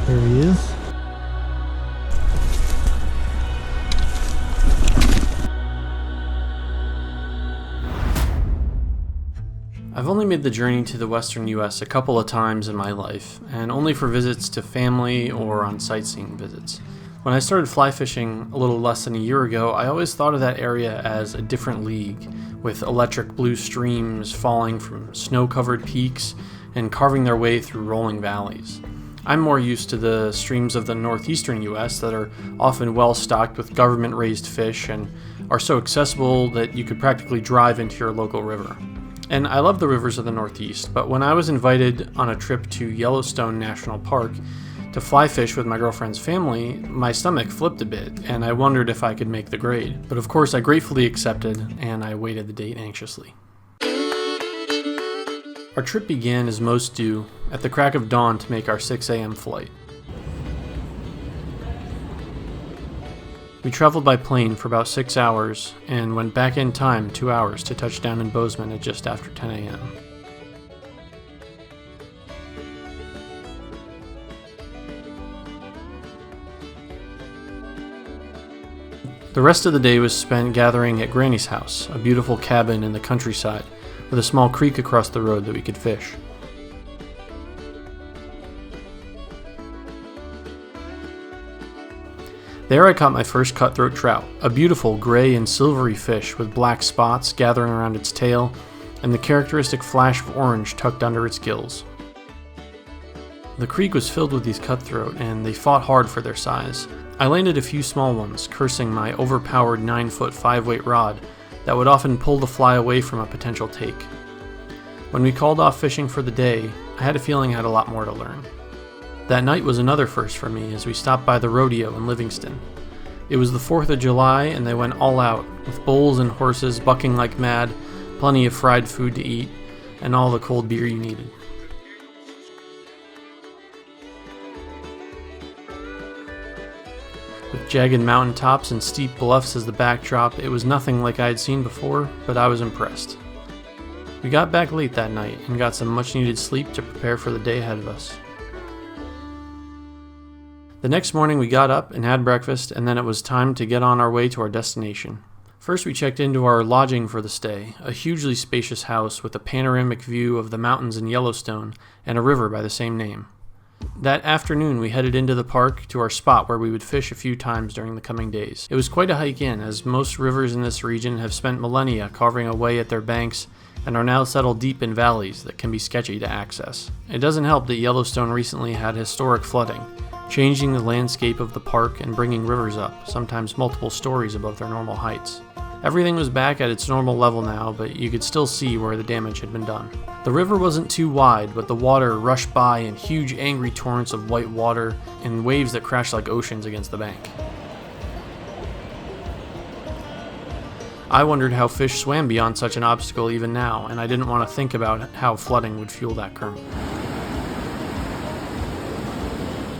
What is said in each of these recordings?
There he is. I've only made the journey to the western US a couple of times in my life, and only for visits to family or on sightseeing visits. When I started fly fishing a little less than a year ago, I always thought of that area as a different league, with electric blue streams falling from snow-covered peaks and carving their way through rolling valleys. I'm more used to the streams of the northeastern US that are often well stocked with government-raised fish and are so accessible that you could practically drive into your local river. And I love the rivers of the Northeast, but when I was invited on a trip to Yellowstone National Park to fly fish with my girlfriend's family, my stomach flipped a bit, and I wondered if I could make the grade. But of course, I gratefully accepted, and I waited the date anxiously. Our trip began as most do, at the crack of dawn to make our 6 a.m. flight. We traveled by plane for about 6 hours and went back in time 2 hours to touch down in Bozeman at just after 10 a.m. The rest of the day was spent gathering at Granny's house, a beautiful cabin in the countryside with a small creek across the road that we could fish. There I caught my first cutthroat trout, a beautiful gray and silvery fish with black spots gathering around its tail and the characteristic flash of orange tucked under its gills. The creek was filled with these cutthroat and they fought hard for their size. I landed a few small ones, cursing my overpowered 9-foot 5-weight rod that would often pull the fly away from a potential take. When we called off fishing for the day, I had a feeling I had a lot more to learn. That night was another first for me as we stopped by the rodeo in Livingston. It was the 4th of July and they went all out, with bulls and horses bucking like mad, plenty of fried food to eat, and all the cold beer you needed. With jagged mountaintops and steep bluffs as the backdrop, it was nothing like I had seen before, but I was impressed. We got back late that night and got some much needed sleep to prepare for the day ahead of us. The next morning we got up and had breakfast, and then it was time to get on our way to our destination. First we checked into our lodging for the stay, a hugely spacious house with a panoramic view of the mountains in Yellowstone and a river by the same name. That afternoon we headed into the park to our spot where we would fish a few times during the coming days. It was quite a hike in, as most rivers in this region have spent millennia carving away at their banks and are now settled deep in valleys that can be sketchy to access. It doesn't help that Yellowstone recently had historic flooding, changing the landscape of the park and bringing rivers up, sometimes multiple stories above their normal heights. Everything was back at its normal level now, but you could still see where the damage had been done. The river wasn't too wide, but the water rushed by in huge angry torrents of white water and waves that crashed like oceans against the bank. I wondered how fish swam beyond such an obstacle even now, and I didn't want to think about how flooding would fuel that current.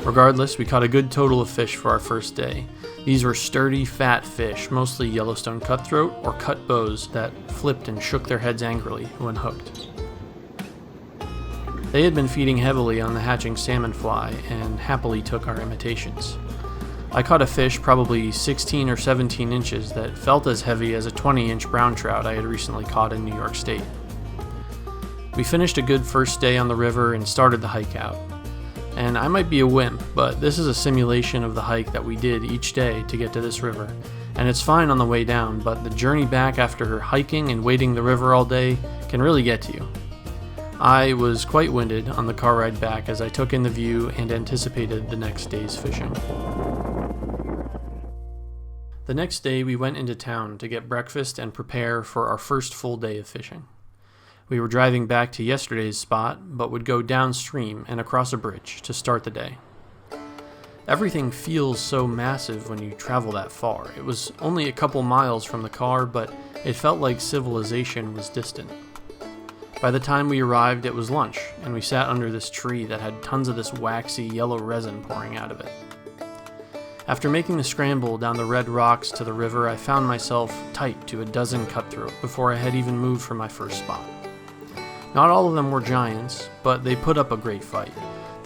Regardless, we caught a good total of fish for our first day. These were sturdy, fat fish, mostly Yellowstone cutthroat or cut bows that flipped and shook their heads angrily when hooked. They had been feeding heavily on the hatching salmon fly and happily took our imitations. I caught a fish probably 16 or 17 inches that felt as heavy as a 20-inch brown trout I had recently caught in New York State. We finished a good first day on the river and started the hike out. And I might be a wimp, but this is a simulation of the hike that we did each day to get to this river. And it's fine on the way down, but the journey back after hiking and wading the river all day can really get to you. I was quite winded on the car ride back as I took in the view and anticipated the next day's fishing. The next day we went into town to get breakfast and prepare for our first full day of fishing. We were driving back to yesterday's spot, but would go downstream and across a bridge to start the day. Everything feels so massive when you travel that far. It was only a couple miles from the car, but it felt like civilization was distant. By the time we arrived, it was lunch, and we sat under this tree that had tons of this waxy yellow resin pouring out of it. After making the scramble down the red rocks to the river, I found myself tight to a dozen cutthroat before I had even moved from my first spot. Not all of them were giants, but they put up a great fight.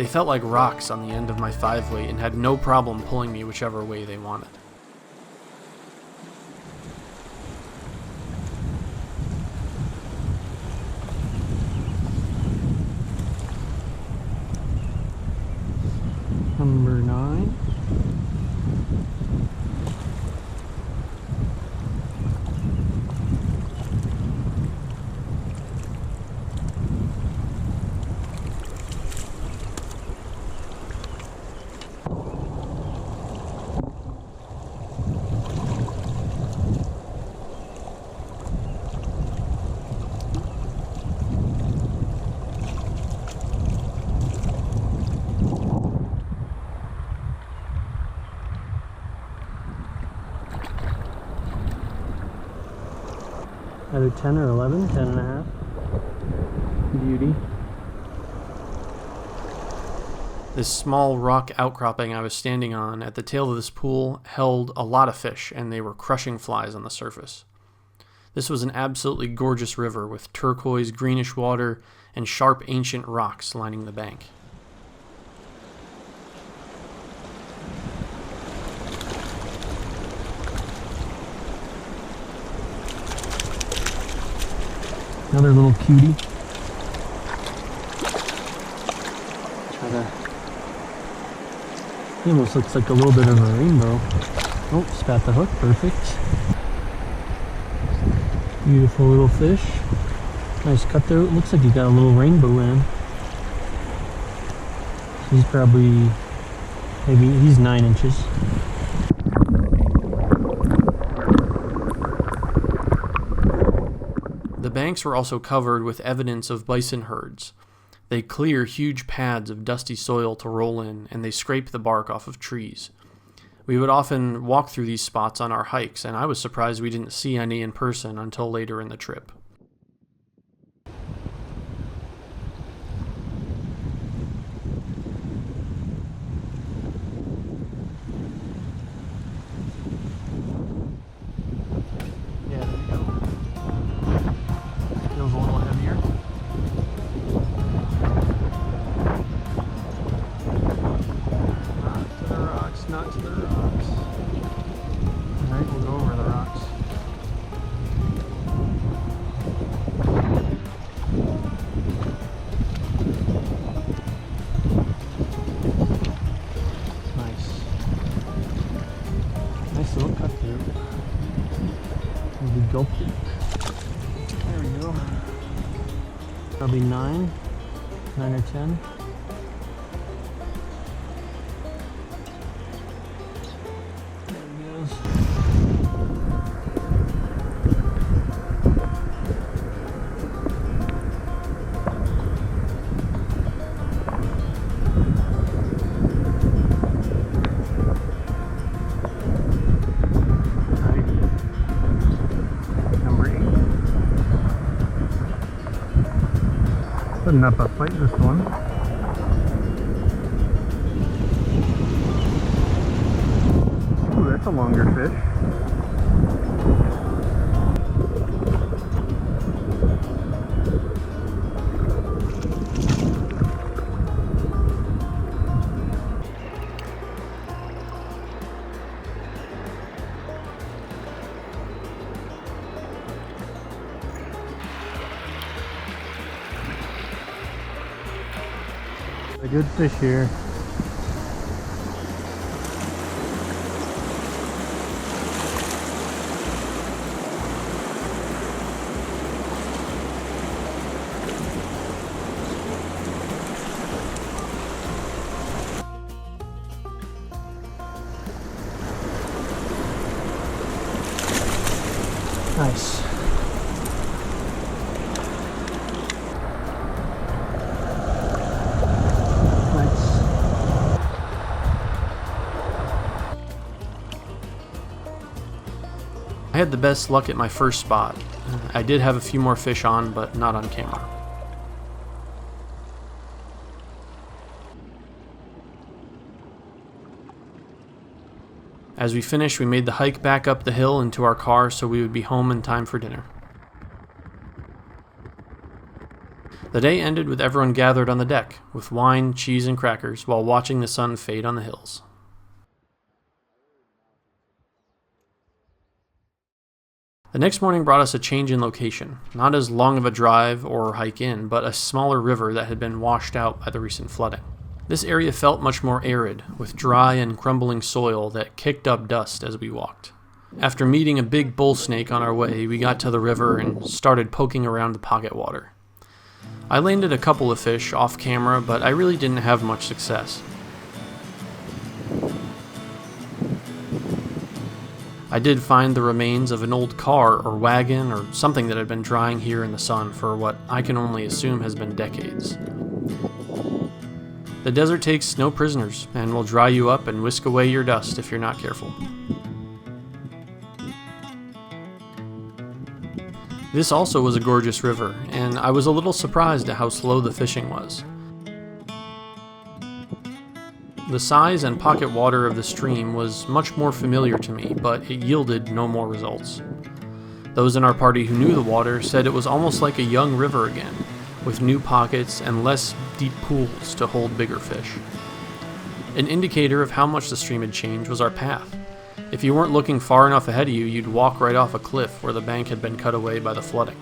They felt like rocks on the end of my 5-weight and had no problem pulling me whichever way they wanted. Number 9. Either 10 or 11, 10 and a half. Beauty. This small rock outcropping I was standing on at the tail of this pool held a lot of fish, and they were crushing flies on the surface. This was an absolutely gorgeous river with turquoise greenish water and sharp ancient rocks lining the bank. Another little cutie. He almost looks like a little bit of a rainbow. Oh, spat the hook, perfect. Beautiful little fish. Nice cutthroat. Looks like he got a little rainbow in. He's probably, maybe he's 9 inches. The banks were also covered with evidence of bison herds. They clear huge pads of dusty soil to roll in, and they scrape the bark off of trees. We would often walk through these spots on our hikes, and I was surprised we didn't see any in person until later in the trip. Not to the rocks. Alright, we'll go over the rocks. Nice. Nice little cut through. We gulped it. There we go. Probably 9 or 10. Putting up a fight, this one. Ooh, that's a longer fish. A good fish here. Nice. I had the best luck at my first spot. I did have a few more fish on, but not on camera. As we finished, we made the hike back up the hill into our car so we would be home in time for dinner. The day ended with everyone gathered on the deck, with wine, cheese, and crackers, while watching the sun fade on the hills. The next morning brought us a change in location. Not as long of a drive or hike in, but a smaller river that had been washed out by the recent flooding. This area felt much more arid, with dry and crumbling soil that kicked up dust as we walked. After meeting a big bull snake on our way, we got to the river and started poking around the pocket water. I landed a couple of fish off camera, but I really didn't have much success. I did find the remains of an old car or wagon or something that had been drying here in the sun for what I can only assume has been decades. The desert takes no prisoners and will dry you up and whisk away your dust if you're not careful. This also was a gorgeous river, and I was a little surprised at how slow the fishing was. The size and pocket water of the stream was much more familiar to me, but it yielded no more results. Those in our party who knew the water said it was almost like a young river again, with new pockets and less deep pools to hold bigger fish. An indicator of how much the stream had changed was our path. If you weren't looking far enough ahead of you, you'd walk right off a cliff where the bank had been cut away by the flooding.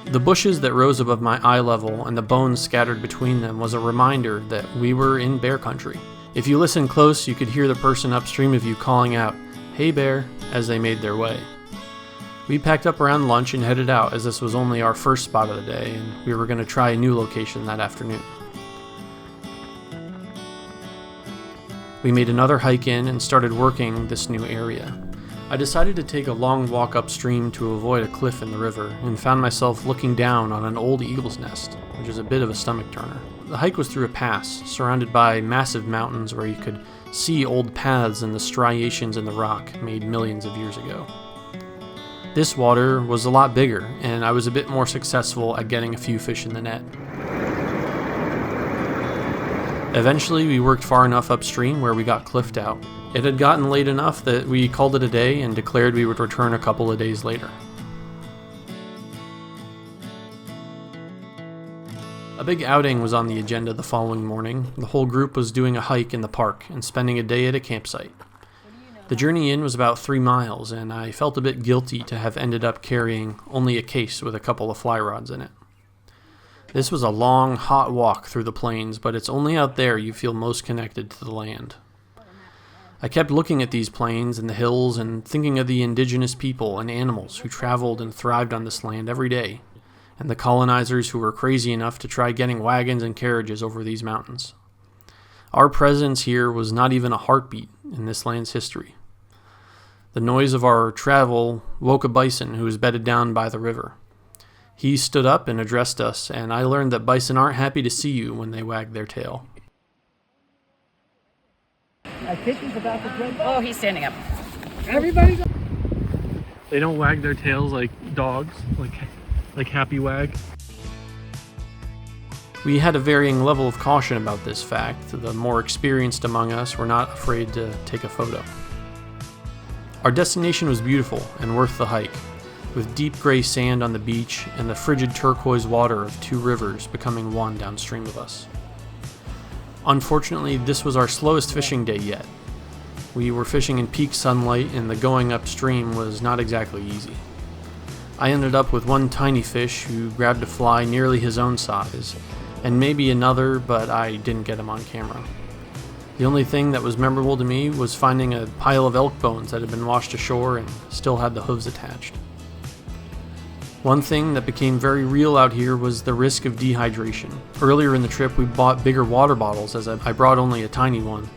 The bushes that rose above my eye level and the bones scattered between them was a reminder that we were in bear country. If you listened close, you could hear the person upstream of you calling out, "Hey bear," as they made their way. We packed up around lunch and headed out, as this was only our first spot of the day and we were going to try a new location that afternoon. We made another hike in and started working this new area. I decided to take a long walk upstream to avoid a cliff in the river and found myself looking down on an old eagle's nest, which is a bit of a stomach turner. The hike was through a pass, surrounded by massive mountains where you could see old paths and the striations in the rock made millions of years ago. This water was a lot bigger, and I was a bit more successful at getting a few fish in the net. Eventually, we worked far enough upstream where we got cliffed out. It had gotten late enough that we called it a day and declared we would return a couple of days later. A big outing was on the agenda the following morning. The whole group was doing a hike in the park and spending a day at a campsite. The journey in was about 3 miles, and I felt a bit guilty to have ended up carrying only a case with a couple of fly rods in it. This was a long, hot walk through the plains, but it's only out there you feel most connected to the land. I kept looking at these plains and the hills and thinking of the indigenous people and animals who traveled and thrived on this land every day, and the colonizers who were crazy enough to try getting wagons and carriages over these mountains. Our presence here was not even a heartbeat in this land's history. The noise of our travel woke a bison who was bedded down by the river. He stood up and addressed us, and I learned that bison aren't happy to see you when they wag their tail. I think he's about to jump. Oh, he's standing up. Everybody's... They don't wag their tails like dogs, like happy wag. We had a varying level of caution about this fact. The more experienced among us were not afraid to take a photo. Our destination was beautiful and worth the hike, with deep gray sand on the beach and the frigid turquoise water of 2 rivers becoming one downstream of us. Unfortunately, this was our slowest fishing day yet. We were fishing in peak sunlight and the going upstream was not exactly easy. I ended up with one tiny fish who grabbed a fly nearly his own size, and maybe another, but I didn't get him on camera. The only thing that was memorable to me was finding a pile of elk bones that had been washed ashore and still had the hooves attached. One thing that became very real out here was the risk of dehydration. Earlier in the trip, we bought bigger water bottles as I brought only a tiny one,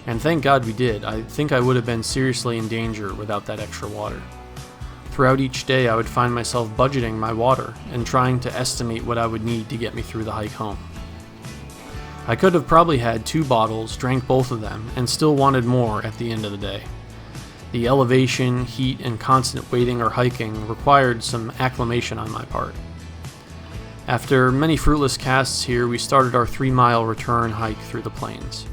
and thank God we did. I think I would have been seriously in danger without that extra water. Throughout each day, I would find myself budgeting my water and trying to estimate what I would need to get me through the hike home. I could have probably had 2 bottles, drank both of them, and still wanted more at the end of the day. The elevation, heat, and constant waiting or hiking required some acclimation on my part. After many fruitless casts here, we started our 3-mile return hike through the plains.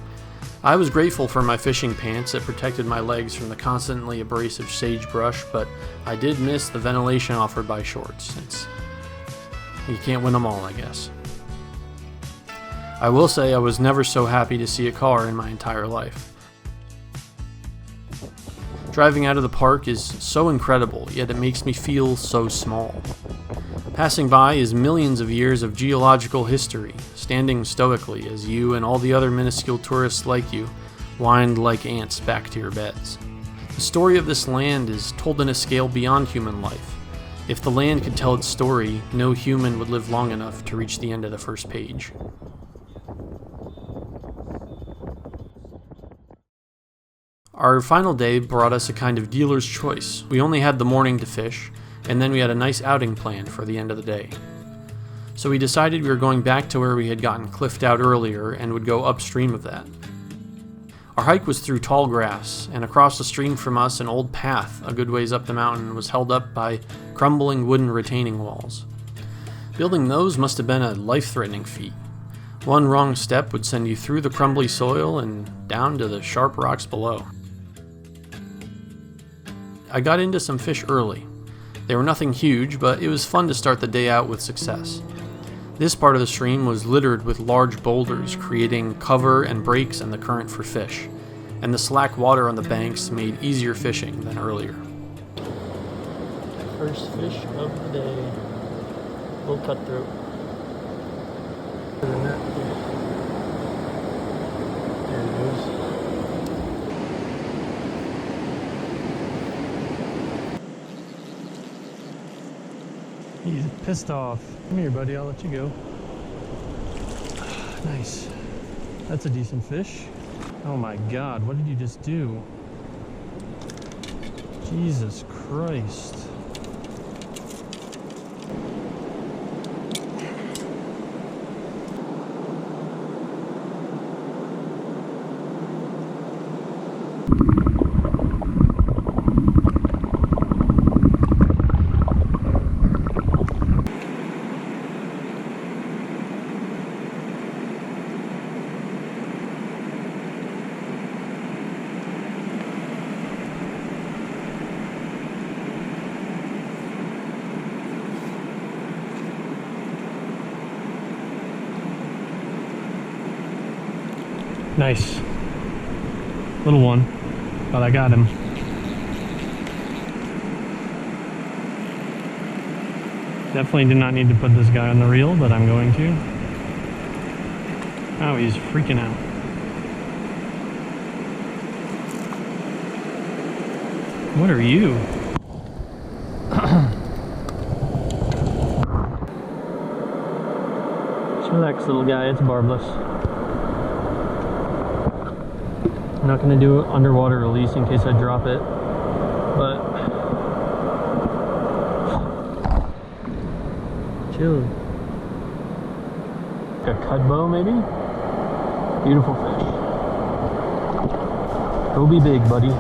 I was grateful for my fishing pants that protected my legs from the constantly abrasive sagebrush, but I did miss the ventilation offered by shorts. You can't win them all, I guess. I will say I was never so happy to see a car in my entire life. Driving out of the park is so incredible, yet it makes me feel so small. Passing by is millions of years of geological history, standing stoically as you and all the other minuscule tourists like you wind like ants back to your beds. The story of this land is told in a scale beyond human life. If the land could tell its story, no human would live long enough to reach the end of the first page. Our final day brought us a kind of dealer's choice. We only had the morning to fish, and then we had a nice outing planned for the end of the day. So we decided we were going back to where we had gotten cliffed out earlier and would go upstream of that. Our hike was through tall grass, and across the stream from us an old path a good ways up the mountain was held up by crumbling wooden retaining walls. Building those must have been a life-threatening feat. One wrong step would send you through the crumbly soil and down to the sharp rocks below. I got into some fish early. They were nothing huge, but it was fun to start the day out with success. This part of the stream was littered with large boulders, creating cover and breaks in the current for fish, and the slack water on the banks made easier fishing than earlier. First fish of the day, little cutthroat. There he goes. He's pissed off. Come here, buddy, I'll let you go. Nice. That's a decent fish. Oh my God, what did you just do? Jesus Christ. Nice. Little one, but I got him. Definitely did not need to put this guy on the reel, but I'm going to. Oh, he's freaking out. What are you? Just relax, little guy, it's barbless. I'm not going to do an underwater release in case I drop it, but chill. A cutbow maybe? Beautiful fish. Go be big, buddy.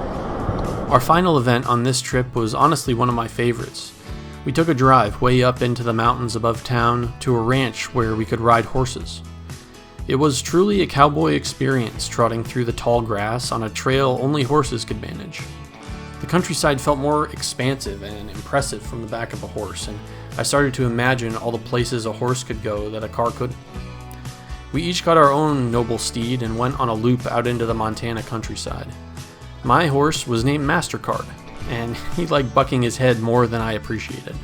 Our final event on this trip was honestly one of my favorites. We took a drive way up into the mountains above town to a ranch where we could ride horses. It was truly a cowboy experience trotting through the tall grass on a trail only horses could manage. The countryside felt more expansive and impressive from the back of a horse, and I started to imagine all the places a horse could go that a car couldn't. We each got our own noble steed and went on a loop out into the Montana countryside. My horse was named Mastercard, and he liked bucking his head more than I appreciated.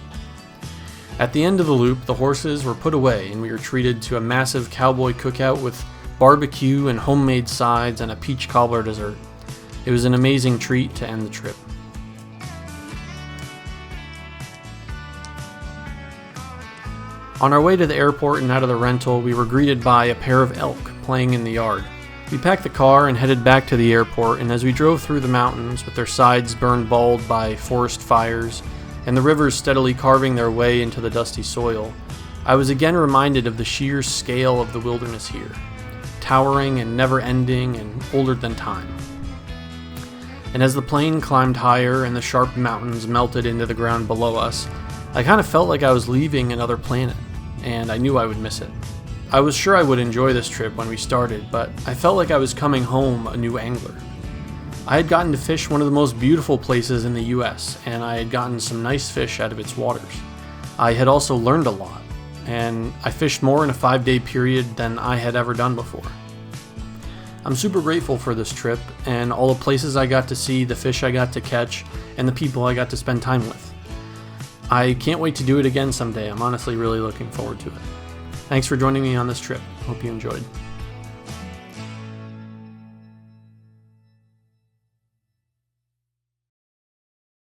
At the end of the loop, the horses were put away and we were treated to a massive cowboy cookout with barbecue and homemade sides and a peach cobbler dessert. It was an amazing treat to end the trip. On our way to the airport and out of the rental, we were greeted by a pair of elk playing in the yard. We packed the car and headed back to the airport, and as we drove through the mountains with their sides burned bald by forest fires, and the rivers steadily carving their way into the dusty soil, I was again reminded of the sheer scale of the wilderness here, towering and never-ending and older than time. And as the plane climbed higher and the sharp mountains melted into the ground below us, I kind of felt like I was leaving another planet, and I knew I would miss it. I was sure I would enjoy this trip when we started, but I felt like I was coming home a new angler. I had gotten to fish one of the most beautiful places in the US, and I had gotten some nice fish out of its waters. I had also learned a lot, and I fished more in a 5-day period than I had ever done before. I'm super grateful for this trip and all the places I got to see, the fish I got to catch, and the people I got to spend time with. I can't wait to do it again someday. I'm honestly really looking forward to it. Thanks for joining me on this trip. Hope you enjoyed.